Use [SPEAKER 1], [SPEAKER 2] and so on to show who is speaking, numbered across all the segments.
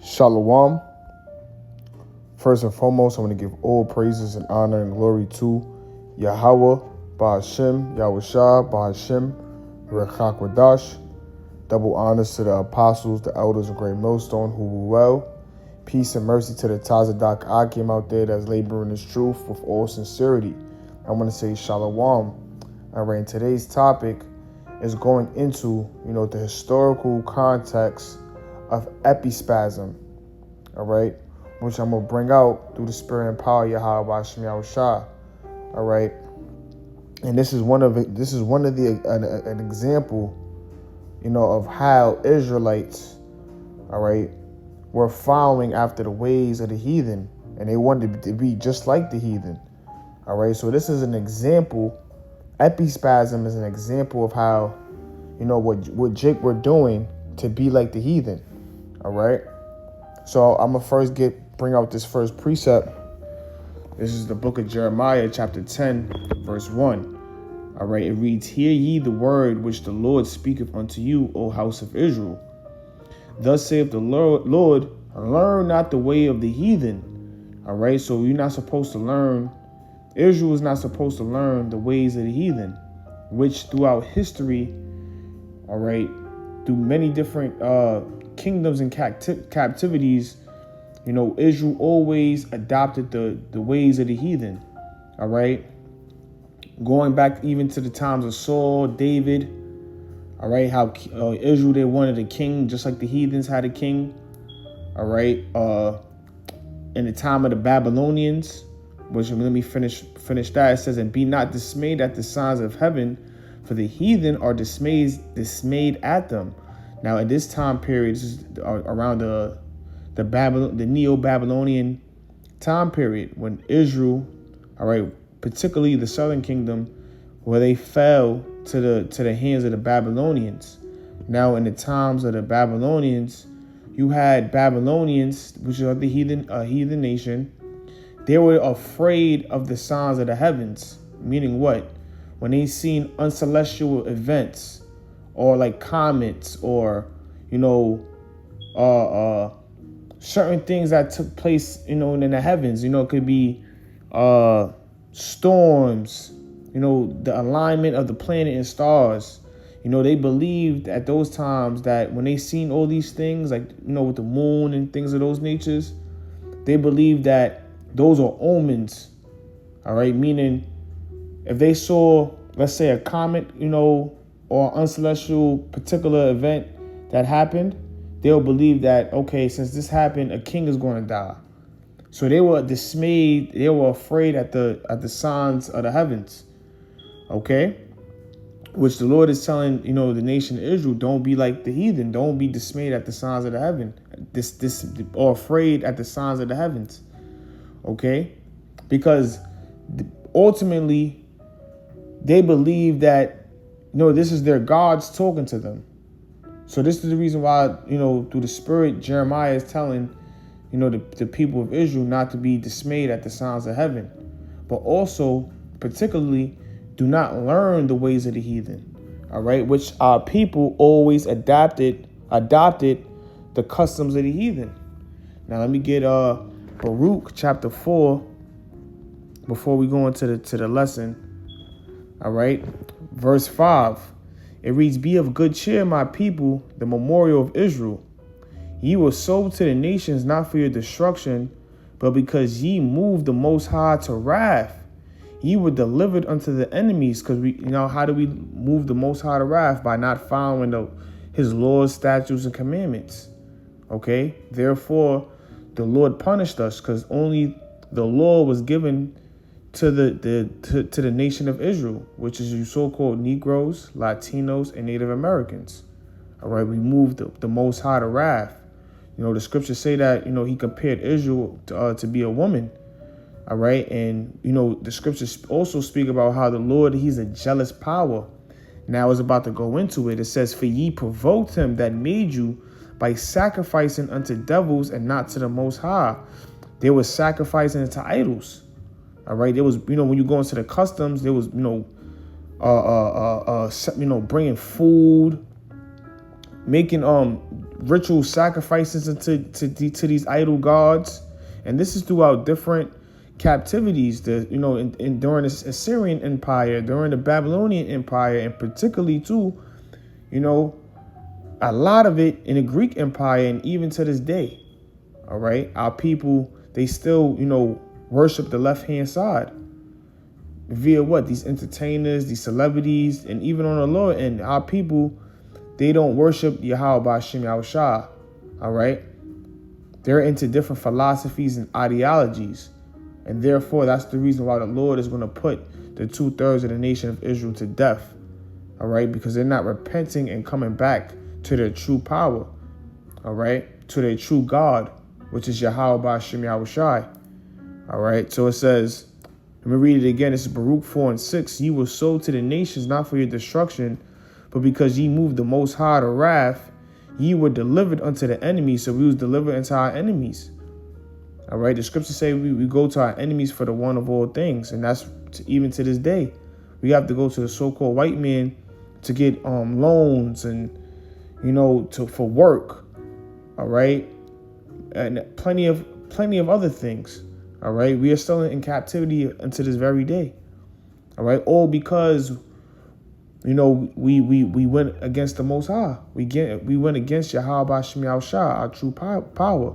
[SPEAKER 1] Shalom. First and foremost, I want to give all praises and honor and glory to Yahweh, Ba'ashem, Yahushua, Ba'ashem, Rechak Wadash. Double honors to the apostles, the elders of Great Millstone who were well. Peace and mercy to the Tazadak Akim out there that's laboring this truth with all sincerity. I want to say Shalom. All right, and today's topic is going into, the historical context of Epispasm, all right, which I'm going to bring out through the spirit and power of Yahweh Ba'ashem Yahushua, all right. And this is one of an example, of how Israelites, all right, were following after the ways of the heathen, and they wanted to be just like the heathen, all right. So this is an example. Epispasm is an example of how, what Jake were doing to be like the heathen, all right. So I'm gonna first bring out this first precept. This is the book of Jeremiah, chapter 10, verse 1. All right, it reads, "Hear ye the word which the Lord speaketh unto you, O house of Israel. Thus saith the Lord, learn not the way of the heathen." All right, so you're not supposed to learn. Israel is not supposed to learn the ways of the heathen, which throughout history, all right, through many different kingdoms and captivities, Israel always adopted the ways of the heathen, all right? Going back even to the times of Saul, David, all right, how Israel, they wanted a king just like the heathens had a king, all right? In the time of the Babylonians, which let me finish that. It says, "And be not dismayed at the signs of heaven, for the heathen are dismayed at them." Now, in this time period, this is around the Neo-Babylonian time period, when Israel, all right, particularly the southern kingdom, where they fell to the hands of the Babylonians. Now, in the times of the Babylonians, you had Babylonians, which are the heathen nation. They were afraid of the signs of the heavens, meaning what? When they seen uncelestial events, or like comets, or certain things that took place, in the heavens. It could be storms, the alignment of the planet and stars. They believed at those times that when they seen all these things, like, with the moon and things of those natures, they believed that those are omens, all right? Meaning, if they saw, let's say, a comet, or uncelestial particular event that happened, they'll believe that, okay, since this happened, a king is going to die. So they were dismayed. They were afraid at the signs of the heavens, okay? Which the Lord is telling, the nation of Israel, don't be like the heathen. Don't be dismayed at the signs of the heaven. Or afraid at the signs of the heavens. Okay, because ultimately they believe that, this is their gods talking to them. So this is the reason why, through the spirit, Jeremiah is telling, the people of Israel not to be dismayed at the signs of heaven, but also particularly do not learn the ways of the heathen. All right, which our people always adopted the customs of the heathen. Now let me get Baruch chapter 4 before we go into the lesson. All right, verse 5. It reads, "Be of good cheer, my people, the memorial of Israel. Ye were sold to the nations not for your destruction, but because ye moved the Most High to wrath. Ye were delivered unto the enemies." Because how do we move the Most High to wrath? By not following his laws, statutes, and commandments. Okay, therefore the Lord punished us, because only the law was given to the nation of Israel, which is you so-called Negroes, Latinos, and Native Americans. All right, we moved the Most High to wrath. The scriptures say that, he compared Israel to be a woman. All right, and the scriptures also speak about how the Lord, he's a jealous power. Now it's about to go into it. It says, "For ye provoked him that made you by sacrificing unto devils and not to the Most High." They were sacrificing unto idols. All right. There was, when you go into the customs, there was, bringing food, making ritual sacrifices to these idol gods. And this is throughout different captivities, during the Assyrian Empire, during the Babylonian Empire, and particularly too, a lot of it in the Greek Empire, and even to this day. All right, our people, they still, worship the left-hand side via what? These entertainers, these celebrities, and even on the lower end, our people, they don't worship Yahweh B'Shem Yahushua. All right, they're into different philosophies and ideologies, and therefore that's the reason why the Lord is going to put the 2/3 of the nation of Israel to death. All right, because they're not repenting and coming back to their true power. All right, to their true God, which is Yahweh B'Shem Yahushua. All right, so it says, let me read it again. This is Baruch 4:6. Ye were sold to the nations, not for your destruction, but because ye moved the Most High to wrath, ye were delivered unto the enemy. So we was delivered into our enemies. All right, the scriptures say we go to our enemies for the one of all things, and that's even to this day. We have to go to the so-called white man to get loans and for work. All right, and plenty of other things. All right, we are still in captivity until this very day. All right, all because we went against the Most High. We went against Yahweh B'Shem Yahushua, our true power.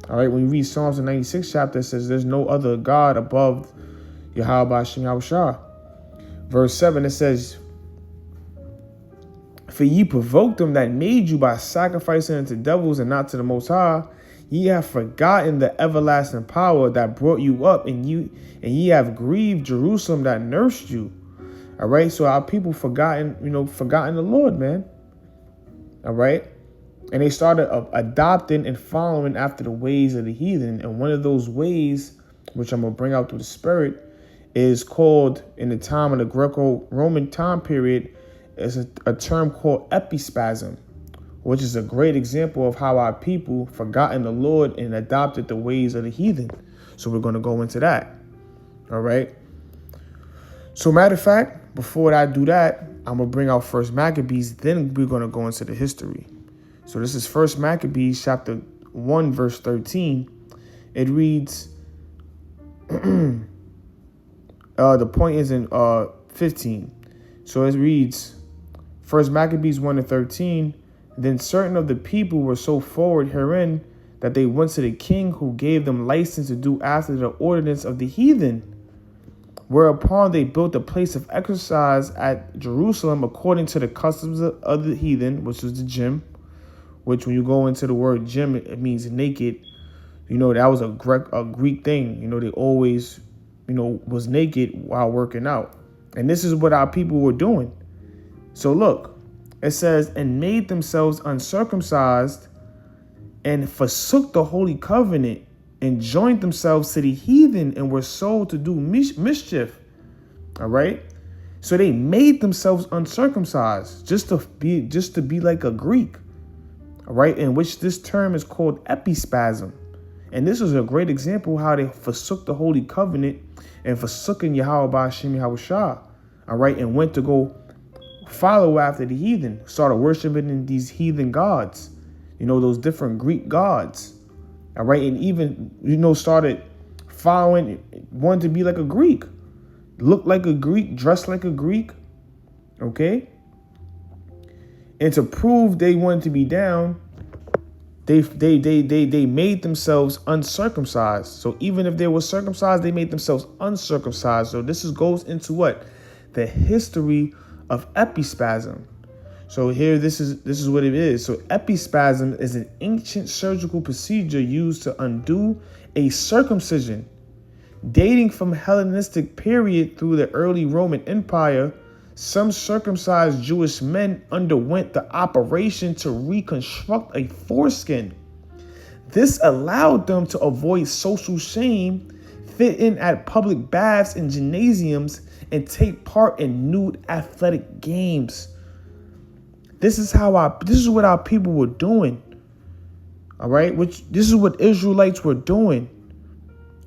[SPEAKER 1] All right, when you read Psalms 96 chapter, it says there's no other God above Yahweh B'Shem Yahushua. Verse 7, it says, for ye provoked them that made you by sacrificing unto devils and not to the Most High. Ye have forgotten the everlasting power that brought you up, and ye have grieved Jerusalem that nursed you. All right, so our people forgotten the Lord, man. All right, and they started adopting and following after the ways of the heathen. And one of those ways, which I'm gonna bring out through the Spirit, is called, in the time of the Greco-Roman time period, is a term called Epispasm, which is a great example of how our people forgotten the Lord and adopted the ways of the heathen. So we're going to go into that. All right. So matter of fact, before I do that, I'm going to bring out First Maccabees. Then we're going to go into the history. So this is First Maccabees chapter 1, verse 13. It reads, the point is in 15. So it reads, First Maccabees 1:13. Then certain of the people were so forward herein that they went to the king, who gave them license to do after the ordinance of the heathen. Whereupon they built a place of exercise at Jerusalem according to the customs of the heathen, which was the gym, which when you go into the word gym, it means naked. That was a Greek thing. They always, was naked while working out. And this is what our people were doing. So look, it says, and made themselves uncircumcised and forsook the holy covenant and joined themselves to the heathen and were sold to do mischief. All right. So they made themselves uncircumcised just to be like a Greek. All right. In which this term is called epispasm. And this is a great example how they forsook the holy covenant and forsook Yahweh B'Shem Yahushua. All right. And went to go follow after the heathen, started worshiping these heathen gods, those different Greek gods. All right. And even, started following, wanted to be like a Greek, look like a Greek, dress like a Greek. OK. And to prove they wanted to be down, they made themselves uncircumcised. So even if they were circumcised, they made themselves uncircumcised. So this goes into what? The history of epispasm. So here, this is what it is. So epispasm is an ancient surgical procedure used to undo a circumcision dating from Hellenistic period through the early Roman Empire. Some circumcised Jewish men underwent the operation to reconstruct a foreskin. This allowed them to avoid social shame, fit in at public baths and gymnasiums, and take part in nude athletic games. This is what our people were doing. All right, this is what Israelites were doing.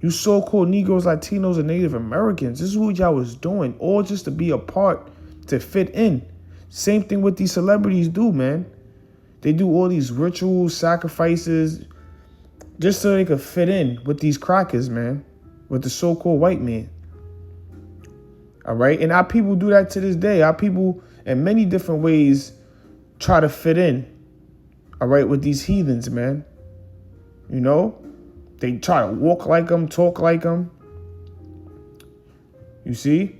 [SPEAKER 1] You so-called Negroes, Latinos, and Native Americans, this is what y'all was doing, all just to be a part, to fit in. Same thing what these celebrities do, man. They do all these rituals, sacrifices, just so they could fit in with these crackers, man, with the so-called white man. All right. And our people do that to this day. Our people in many different ways try to fit in. All right. With these heathens, man. You know, they try to walk like them, talk like them. You see?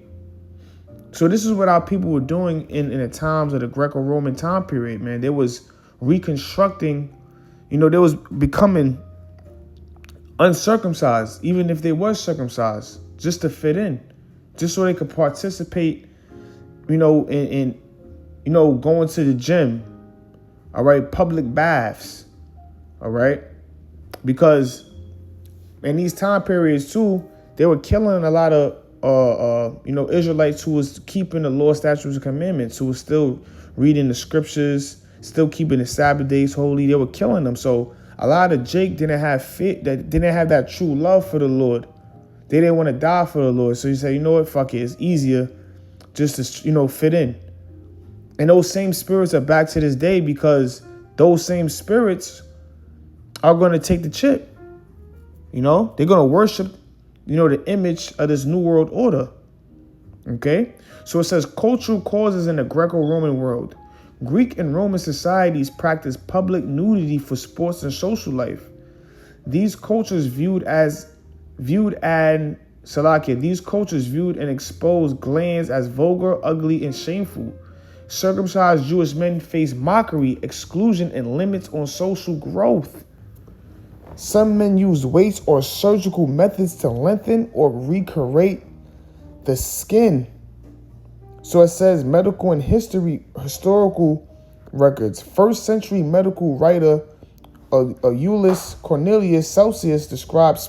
[SPEAKER 1] So this is what our people were doing in the times of the Greco-Roman time period, man. They was reconstructing, they was becoming uncircumcised, even if they were circumcised, just to fit in, just so they could participate, in going to the gym, all right, public baths, all right, because in these time periods too, they were killing a lot of Israelites who was keeping the law, statutes, and commandments, who was still reading the scriptures, still keeping the Sabbath days holy. They were killing them. So a lot of Jake didn't have that true love for the Lord. They didn't want to die for the Lord. So you say, you know what, fuck it. It's easier just to, fit in. And those same spirits are back to this day, because those same spirits are going to take the chip. They're going to worship, the image of this new world order. Okay. So it says cultural causes in the Greco-Roman world. Greek and Roman societies practiced public nudity for sports and social life. These cultures viewed and exposed glands as vulgar, ugly, and shameful. Circumcised Jewish men faced mockery, exclusion, and limits on social growth. Some men used weights or surgical methods to lengthen or recreate the skin. So it says medical and historical records. 1st century medical writer Aulus Cornelius Celsius describes